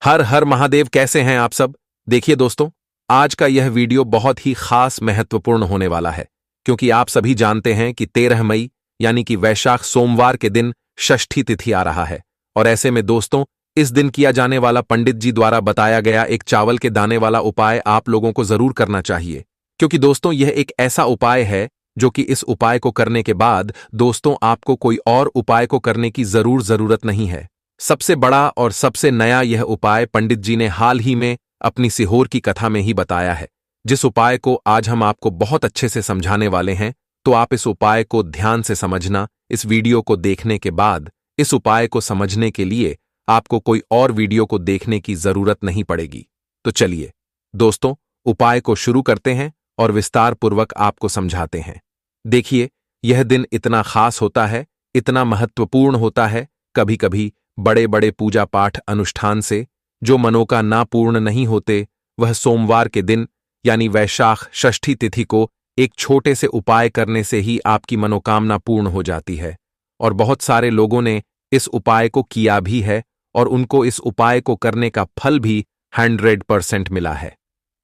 हर हर महादेव। कैसे हैं आप सब? देखिए दोस्तों, आज का यह वीडियो बहुत ही खास महत्वपूर्ण होने वाला है, क्योंकि आप सभी जानते हैं कि 13 मई यानी कि वैशाख सोमवार के दिन षष्ठी तिथि आ रहा है। और ऐसे में दोस्तों, इस दिन किया जाने वाला पंडित जी द्वारा बताया गया एक चावल के दाने वाला उपाय आप लोगों को जरूर करना चाहिए, क्योंकि दोस्तों यह एक ऐसा उपाय है जो कि इस उपाय को करने के बाद दोस्तों आपको कोई और उपाय को करने की जरूरत नहीं है। सबसे बड़ा और सबसे नया यह उपाय पंडित जी ने हाल ही में अपनी सिहोर की कथा में ही बताया है, जिस उपाय को आज हम आपको बहुत अच्छे से समझाने वाले हैं। तो आप इस उपाय को ध्यान से समझना। इस वीडियो को देखने के बाद इस उपाय को समझने के लिए आपको कोई और वीडियो को देखने की जरूरत नहीं पड़ेगी। तो चलिए दोस्तों, उपाय को शुरू करते हैं और विस्तार पूर्वक आपको समझाते हैं। देखिए, यह दिन इतना खास होता है, इतना महत्वपूर्ण होता है। कभी कभी बड़े बड़े पूजा पाठ अनुष्ठान से जो मनोकामना पूर्ण नहीं होते, वह सोमवार के दिन यानी वैशाख षष्ठी तिथि को एक छोटे से उपाय करने से ही आपकी मनोकामना पूर्ण हो जाती है। और बहुत सारे लोगों ने इस उपाय को किया भी है और उनको इस उपाय को करने का फल भी 100% मिला है।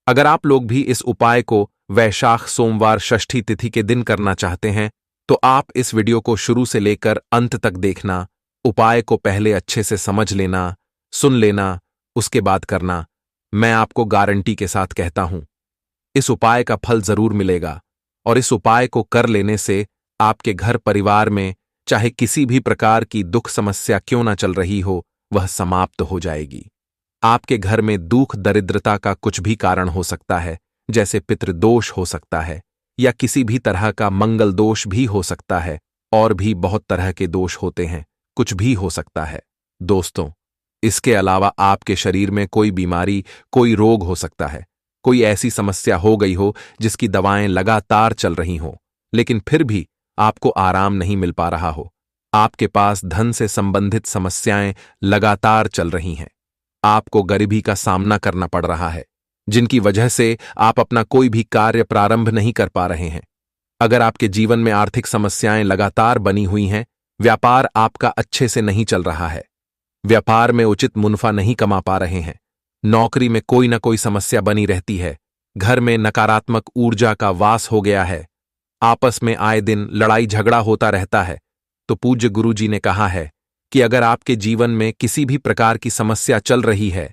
अगर आप लोग भी इस उपाय को वैशाख सोमवार षष्ठी तिथि के दिन करना चाहते हैं, तो आप इस वीडियो को शुरू से लेकर अंत तक देखना। उपाय को पहले अच्छे से समझ लेना, सुन लेना, उसके बाद करना। मैं आपको गारंटी के साथ कहता हूं, इस उपाय का फल जरूर मिलेगा। और इस उपाय को कर लेने से आपके घर परिवार में चाहे किसी भी प्रकार की दुख समस्या क्यों ना चल रही हो, वह समाप्त हो जाएगी। आपके घर में दुख दरिद्रता का कुछ भी कारण हो सकता है, जैसे पितृदोष हो सकता है या किसी भी तरह का मंगल दोष भी हो सकता है, और भी बहुत तरह के दोष होते हैं, कुछ भी हो सकता है दोस्तों। इसके अलावा आपके शरीर में कोई बीमारी, कोई रोग हो सकता है, कोई ऐसी समस्या हो गई हो जिसकी दवाएं लगातार चल रही हों, लेकिन फिर भी आपको आराम नहीं मिल पा रहा हो। आपके पास धन से संबंधित समस्याएं लगातार चल रही हैं। आपको गरीबी का सामना करना पड़ रहा है, जिनकी वजह से आप अपना कोई भी कार्य प्रारंभ नहीं कर पा रहे हैं। अगर आपके जीवन में आर्थिक समस्याएं लगातार बनी हुई हैं, व्यापार आपका अच्छे से नहीं चल रहा है, व्यापार में उचित मुनाफा नहीं कमा पा रहे हैं, नौकरी में कोई ना कोई समस्या बनी रहती है, घर में नकारात्मक ऊर्जा का वास हो गया है, आपस में आए दिन लड़ाई झगड़ा होता रहता है, तो पूज्य गुरु जी ने कहा है कि अगर आपके जीवन में किसी भी प्रकार की समस्या चल रही है,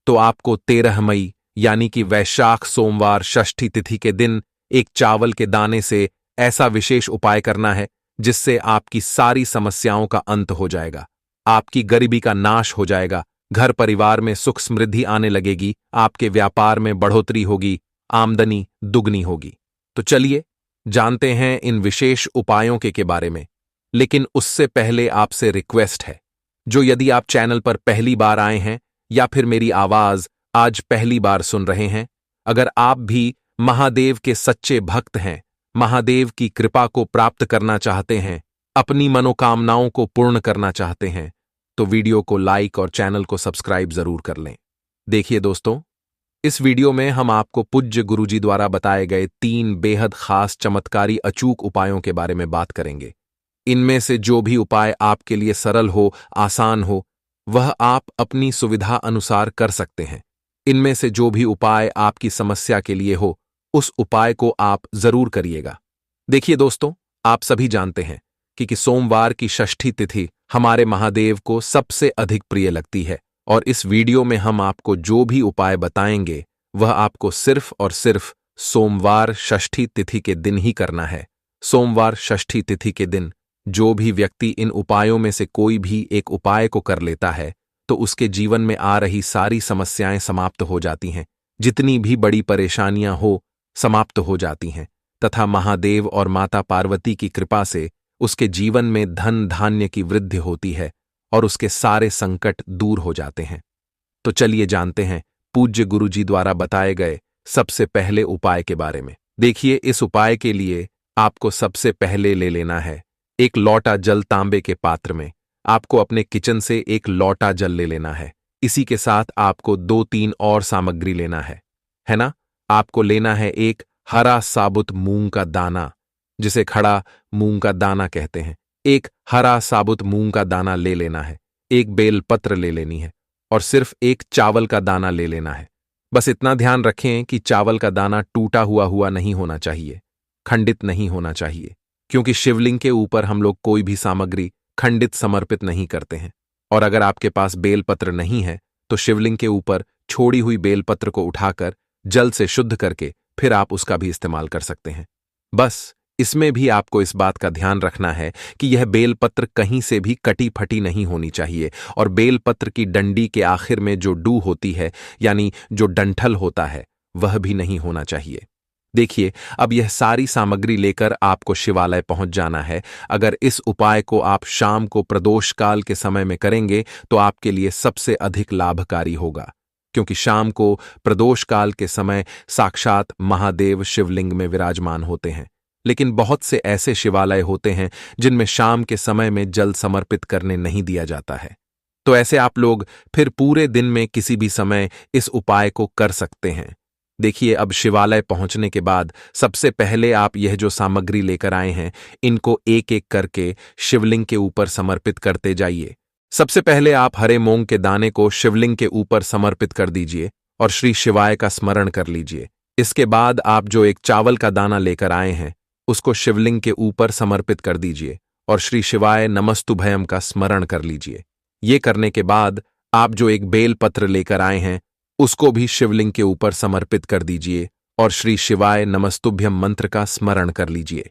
तो आपको 13 मई यानी कि वैशाख सोमवार षष्ठी तिथि के दिन एक चावल के दाने से ऐसा विशेष उपाय करना है जिससे आपकी सारी समस्याओं का अंत हो जाएगा, आपकी गरीबी का नाश हो जाएगा, घर परिवार में सुख समृद्धि आने लगेगी, आपके व्यापार में बढ़ोतरी होगी, आमदनी दुगनी होगी। तो चलिए जानते हैं इन विशेष उपायों के बारे में। लेकिन उससे पहले आपसे रिक्वेस्ट है, जो यदि आप चैनल पर पहली बार आए हैं या फिर मेरी आवाज आज पहली बार सुन रहे हैं, अगर आप भी महादेव के सच्चे भक्त हैं, महादेव की कृपा को प्राप्त करना चाहते हैं, अपनी मनोकामनाओं को पूर्ण करना चाहते हैं, तो वीडियो को लाइक और चैनल को सब्सक्राइब जरूर कर लें। देखिए दोस्तों, इस वीडियो में हम आपको पूज्य गुरुजी द्वारा बताए गए 3 बेहद खास चमत्कारी अचूक उपायों के बारे में बात करेंगे। इनमें से जो भी उपाय आपके लिए सरल हो, आसान हो, वह आप अपनी सुविधा अनुसार कर सकते हैं। इनमें से जो भी उपाय आपकी समस्या के लिए हो, उस उपाय को आप जरूर करिएगा। देखिए दोस्तों, आप सभी जानते हैं कि सोमवार की षष्ठी तिथि हमारे महादेव को सबसे अधिक प्रिय लगती है, और इस वीडियो में हम आपको जो भी उपाय बताएंगे वह आपको सिर्फ और सिर्फ सोमवार षष्ठी तिथि के दिन ही करना है। सोमवार षष्ठी तिथि के दिन जो भी व्यक्ति इन उपायों में से कोई भी एक उपाय को कर लेता है, तो उसके जीवन में आ रही सारी समस्याएं समाप्त हो जाती हैं, जितनी भी बड़ी परेशानियां हो समाप्त हो जाती हैं, तथा महादेव और माता पार्वती की कृपा से उसके जीवन में धन धान्य की वृद्धि होती है और उसके सारे संकट दूर हो जाते हैं। तो चलिए जानते हैं पूज्य गुरुजी द्वारा बताए गए सबसे पहले उपाय के बारे में। देखिए, इस उपाय के लिए आपको सबसे पहले ले लेना है एक लौटा जल। तांबे के पात्र में आपको अपने किचन से एक लौटा जल ले लेना है। इसी के साथ आपको 2-3 और सामग्री लेना है ना। आपको लेना है एक हरा साबुत मूंग का दाना, जिसे खड़ा मूंग का दाना कहते हैं। एक हरा साबुत मूंग का दाना ले लेना है। एक बेलपत्र ले लेनी है और सिर्फ एक चावल का दाना ले लेना है। बस इतना ध्यान रखें कि चावल का दाना टूटा हुआ नहीं होना चाहिए, खंडित नहीं होना चाहिए, क्योंकि शिवलिंग के ऊपर हम लोग कोई भी सामग्री खंडित समर्पित नहीं करते हैं। और अगर आपके पास बेलपत्र नहीं है तो शिवलिंग के ऊपर छोड़ी हुई बेलपत्र को उठाकर जल से शुद्ध करके फिर आप उसका भी इस्तेमाल कर सकते हैं। बस इसमें भी आपको इस बात का ध्यान रखना है कि यह बेलपत्र कहीं से भी कटी फटी नहीं होनी चाहिए, और बेलपत्र की डंडी के आखिर में जो डू होती है यानी जो डंठल होता है वह भी नहीं होना चाहिए। देखिए, अब यह सारी सामग्री लेकर आपको शिवालय पहुंच जाना है। अगर इस उपाय को आप शाम को प्रदोष काल के समय में करेंगे तो आपके लिए सबसे अधिक लाभकारी होगा, क्योंकि शाम को प्रदोष काल के समय साक्षात महादेव शिवलिंग में विराजमान होते हैं। लेकिन बहुत से ऐसे शिवालय होते हैं जिनमें शाम के समय में जल समर्पित करने नहीं दिया जाता है, तो ऐसे आप लोग फिर पूरे दिन में किसी भी समय इस उपाय को कर सकते हैं। देखिए, अब शिवालय पहुंचने के बाद सबसे पहले आप यह जो सामग्री लेकर आए हैं इनको एक एक करके शिवलिंग के ऊपर समर्पित करते जाइए। सबसे पहले आप हरे मूंग के दाने को शिवलिंग के ऊपर समर्पित कर दीजिए और श्री शिवाय का स्मरण कर लीजिए। इसके बाद आप जो एक चावल का दाना लेकर आए हैं उसको शिवलिंग के ऊपर समर्पित कर दीजिए और श्री शिवाय नमस्तुभयम का स्मरण कर लीजिए। ये करने के बाद आप जो एक बेल पत्र लेकर आए हैं उसको भी शिवलिंग के ऊपर समर्पित कर दीजिए और श्री शिवाय नमस्तुभ्यम मंत्र का स्मरण कर लीजिए।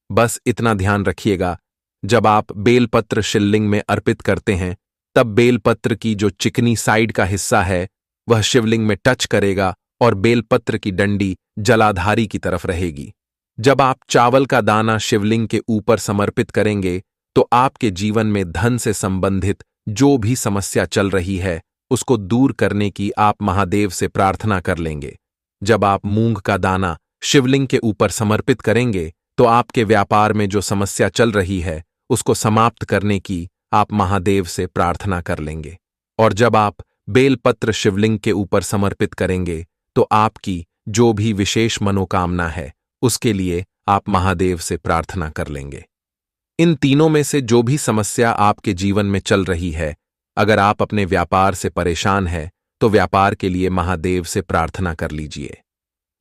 बस इतना ध्यान रखिएगा, जब आप बेलपत्र शिवलिंग में अर्पित करते हैं तब बेलपत्र की जो चिकनी साइड का हिस्सा है वह शिवलिंग में टच करेगा और बेलपत्र की डंडी जलाधारी की तरफ रहेगी। जब आप चावल का दाना शिवलिंग के ऊपर समर्पित करेंगे तो आपके जीवन में धन से संबंधित जो भी समस्या चल रही है उसको दूर करने की आप महादेव से प्रार्थना कर लेंगे। जब आप मूंग का दाना शिवलिंग के ऊपर समर्पित करेंगे तो आपके व्यापार में जो समस्या चल रही है उसको समाप्त करने की आप महादेव से प्रार्थना कर लेंगे। और जब आप बेलपत्र शिवलिंग के ऊपर समर्पित करेंगे तो आपकी जो भी विशेष मनोकामना है उसके लिए आप महादेव से प्रार्थना कर लेंगे। इन तीनों में से जो भी समस्या आपके जीवन में चल रही है, अगर आप अपने व्यापार से परेशान हैं तो व्यापार के लिए महादेव से प्रार्थना कर लीजिए।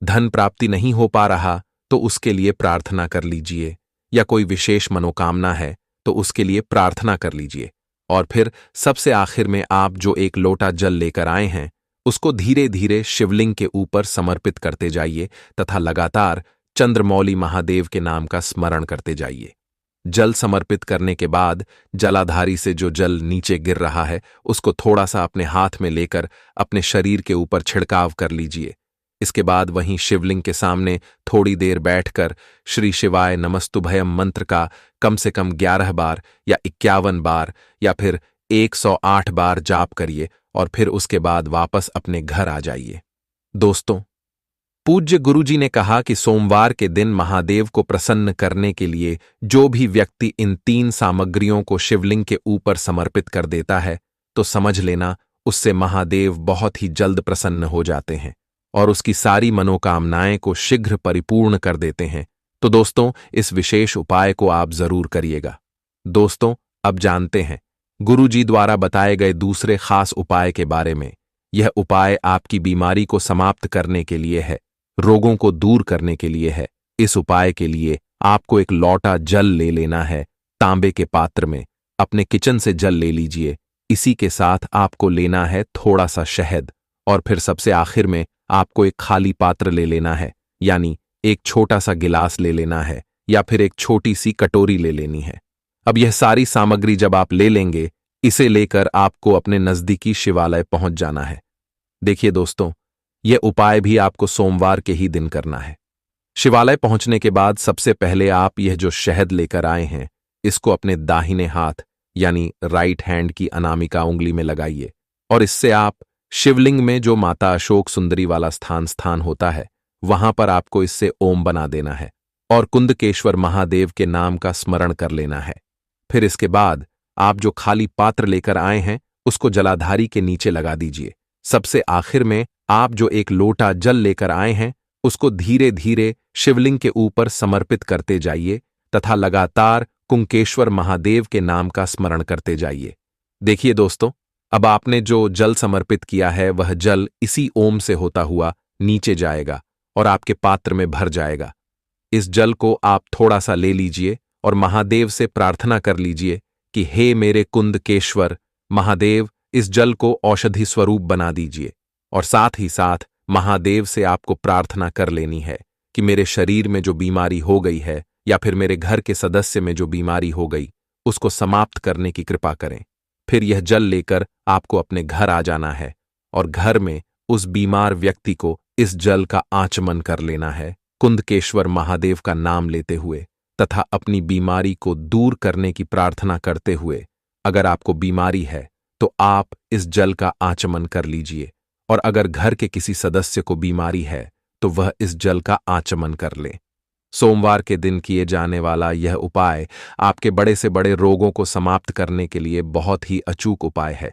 धन प्राप्ति नहीं हो पा रहा तो उसके लिए प्रार्थना कर लीजिए, या कोई विशेष मनोकामना है तो उसके लिए प्रार्थना कर लीजिए। और फिर सबसे आखिर में आप जो एक लोटा जल लेकर आए हैं उसको धीरे धीरे शिवलिंग के ऊपर समर्पित करते जाइए तथा लगातार चंद्रमौली महादेव के नाम का स्मरण करते जाइए। जल समर्पित करने के बाद जलाधारी से जो जल नीचे गिर रहा है उसको थोड़ा सा अपने हाथ में लेकर अपने शरीर के ऊपर छिड़काव कर लीजिए। इसके बाद वहीं शिवलिंग के सामने थोड़ी देर बैठकर श्री शिवाय नमस्तुभयम मंत्र का कम से कम 11 बार या 51 बार या फिर 108 बार जाप करिए और फिर उसके बाद वापस अपने घर आ जाइए। दोस्तों, पूज्य गुरुजी ने कहा कि सोमवार के दिन महादेव को प्रसन्न करने के लिए जो भी व्यक्ति इन 3 सामग्रियों को शिवलिंग के ऊपर समर्पित कर देता है तो समझ लेना उससे महादेव बहुत ही जल्द प्रसन्न हो जाते हैं और उसकी सारी मनोकामनाएं को शीघ्र परिपूर्ण कर देते हैं। तो दोस्तों, इस विशेष उपाय को आप जरूर करिएगा। दोस्तों, अब जानते हैं गुरुजी द्वारा बताए गए दूसरे खास उपाय के बारे में। यह उपाय आपकी बीमारी को समाप्त करने के लिए है, रोगों को दूर करने के लिए है। इस उपाय के लिए आपको एक लोटा जल ले लेना है तांबे के पात्र में। अपने किचन से जल ले लीजिए। इसी के साथ आपको लेना है थोड़ा सा शहद, और फिर सबसे आखिर में आपको एक खाली पात्र ले लेना है, यानी एक छोटा सा गिलास ले लेना है या फिर एक छोटी सी कटोरी ले लेनी है। अब यह सारी सामग्री जब आप ले लेंगे, इसे लेकर आपको अपने नजदीकी शिवालय पहुंच जाना है। देखिए दोस्तों, यह उपाय भी आपको सोमवार के ही दिन करना है। शिवालय पहुंचने के बाद सबसे पहले आप यह जो शहद लेकर आए हैं इसको अपने दाहिने हाथ यानी राइट हैंड की अनामिका उंगली में लगाइए, और इससे आप शिवलिंग में जो माता अशोक सुंदरी वाला स्थान होता है वहां पर आपको इससे ओम बना देना है और कुंदकेश्वर महादेव के नाम का स्मरण कर लेना है। फिर इसके बाद आप जो खाली पात्र लेकर आए हैं उसको जलाधारी के नीचे लगा दीजिए। सबसे आखिर में आप जो एक लोटा जल लेकर आए हैं उसको धीरे धीरे शिवलिंग के ऊपर समर्पित करते जाइए तथा लगातार कुंकेश्वर महादेव के नाम का स्मरण करते जाइए। देखिए दोस्तों, अब आपने जो जल समर्पित किया है वह जल इसी ओम से होता हुआ नीचे जाएगा और आपके पात्र में भर जाएगा। इस जल को आप थोड़ा सा ले लीजिए और महादेव से प्रार्थना कर लीजिए कि हे मेरे कुंदकेश्वर महादेव, इस जल को औषधि स्वरूप बना दीजिए। और साथ ही साथ महादेव से आपको प्रार्थना कर लेनी है कि मेरे शरीर में जो बीमारी हो गई है या फिर मेरे घर के सदस्य में जो बीमारी हो गई उसको समाप्त करने की कृपा करें। फिर यह जल लेकर आपको अपने घर आ जाना है और घर में उस बीमार व्यक्ति को इस जल का आचमन कर लेना है कुंदकेश्वर महादेव का नाम लेते हुए तथा अपनी बीमारी को दूर करने की प्रार्थना करते हुए। अगर आपको बीमारी है तो आप इस जल का आचमन कर लीजिए और अगर घर के किसी सदस्य को बीमारी है तो वह इस जल का आचमन कर ले। सोमवार के दिन किए जाने वाला यह उपाय आपके बड़े से बड़े रोगों को समाप्त करने के लिए बहुत ही अचूक उपाय है।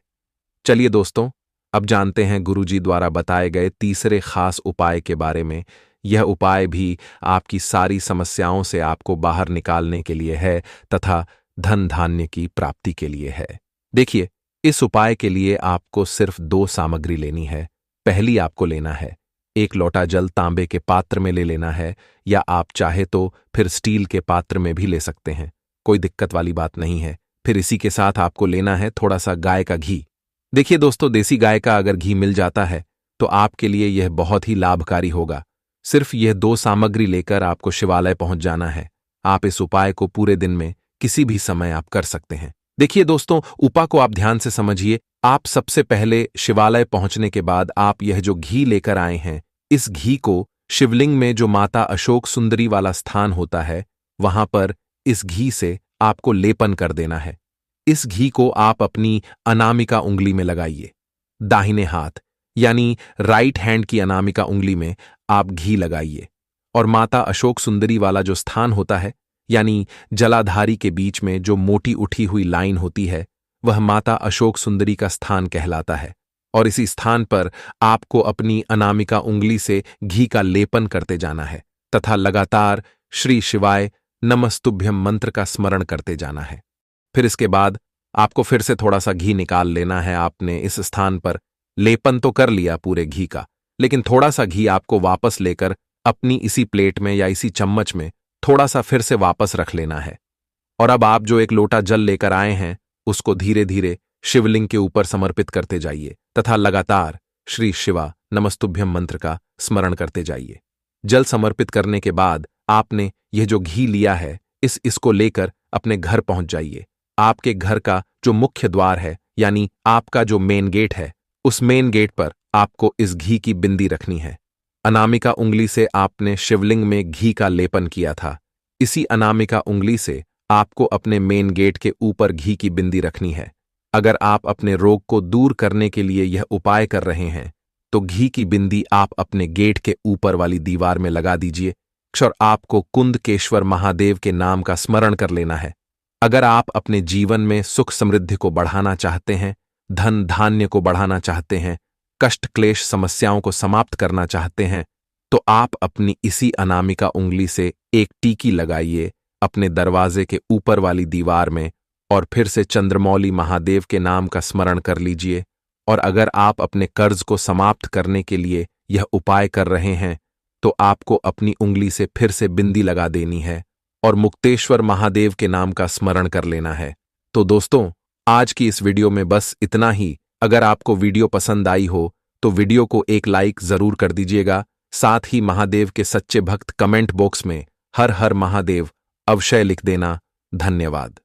चलिए दोस्तों, अब जानते हैं गुरुजी द्वारा बताए गए तीसरे खास उपाय के बारे में। यह उपाय भी आपकी सारी समस्याओं से आपको बाहर निकालने के लिए है तथा धन धान्य की प्राप्ति के लिए है। देखिए, इस उपाय के लिए आपको सिर्फ 2 सामग्री लेनी है। पहली आपको लेना है 1 लोटा जल तांबे के पात्र में ले लेना है, या आप चाहे तो फिर स्टील के पात्र में भी ले सकते हैं, कोई दिक्कत वाली बात नहीं है। फिर इसी के साथ आपको लेना है थोड़ा सा गाय का घी। देखिए दोस्तों, देसी गाय का अगर घी मिल जाता है तो आपके लिए यह बहुत ही लाभकारी होगा। सिर्फ यह 2 सामग्री लेकर आपको शिवालय पहुंच जाना है। आप इस उपाय को पूरे दिन में किसी भी समय आप कर सकते हैं। देखिए दोस्तों, उपाय को आप ध्यान से समझिए। आप सबसे पहले शिवालय पहुंचने के बाद आप यह जो घी लेकर आए हैं, इस घी को शिवलिंग में जो माता अशोक सुंदरी वाला स्थान होता है वहां पर इस घी से आपको लेपन कर देना है। इस घी को आप अपनी अनामिका उंगली में लगाइए। दाहिने हाथ यानी राइट हैंड की अनामिका उंगली में आप घी लगाइए और माता अशोक सुंदरी वाला जो स्थान होता है यानी जलाधारी के बीच में जो मोटी उठी हुई लाइन होती है वह माता अशोक सुंदरी का स्थान कहलाता है। और इसी स्थान पर आपको अपनी अनामिका उंगली से घी का लेपन करते जाना है तथा लगातार श्री शिवाय नमस्तुभ्यम मंत्र का स्मरण करते जाना है। फिर इसके बाद आपको फिर से थोड़ा सा घी निकाल लेना है। आपने इस स्थान पर लेपन तो कर लिया पूरे घी का, लेकिन थोड़ा सा घी आपको वापस लेकर अपनी इसी प्लेट में या इसी चम्मच में थोड़ा सा फिर से वापस रख लेना है। और अब आप जो 1 लोटा जल लेकर आए हैं उसको धीरे धीरे शिवलिंग के ऊपर समर्पित करते जाइए तथा लगातार श्री शिवा नमस्तुभ्यम मंत्र का स्मरण करते जाइए। जल समर्पित करने के बाद आपने यह जो घी लिया है इसको लेकर अपने घर पहुंच जाइए। आपके घर का जो मुख्य द्वार है यानी आपका जो मेन गेट है, उस मेन गेट पर आपको इस घी की बिंदी रखनी है। अनामिका उंगली से आपने शिवलिंग में घी का लेपन किया था, इसी अनामिका उंगली से आपको अपने मेन गेट के ऊपर घी की बिंदी रखनी है। अगर आप अपने रोग को दूर करने के लिए यह उपाय कर रहे हैं तो घी की बिंदी आप अपने गेट के ऊपर वाली दीवार में लगा दीजिए और आपको कुंदकेश्वर महादेव के नाम का स्मरण कर लेना है। अगर आप अपने जीवन में सुख समृद्धि को बढ़ाना चाहते हैं, धन धान्य को बढ़ाना चाहते हैं, कष्ट क्लेश समस्याओं को समाप्त करना चाहते हैं, तो आप अपनी इसी अनामिका उंगली से एक टीकी लगाइए अपने दरवाजे के ऊपर वाली दीवार में और फिर से चंद्रमौली महादेव के नाम का स्मरण कर लीजिए। और अगर आप अपने कर्ज को समाप्त करने के लिए यह उपाय कर रहे हैं तो आपको अपनी उंगली से फिर से बिंदी लगा देनी है और मुक्तेश्वर महादेव के नाम का स्मरण कर लेना है। तो दोस्तों, आज की इस वीडियो में बस इतना ही। अगर आपको वीडियो पसंद आई हो तो वीडियो को एक लाइक जरूर कर दीजिएगा। साथ ही महादेव के सच्चे भक्त कमेंट बॉक्स में हर हर महादेव अवश्य लिख देना। धन्यवाद।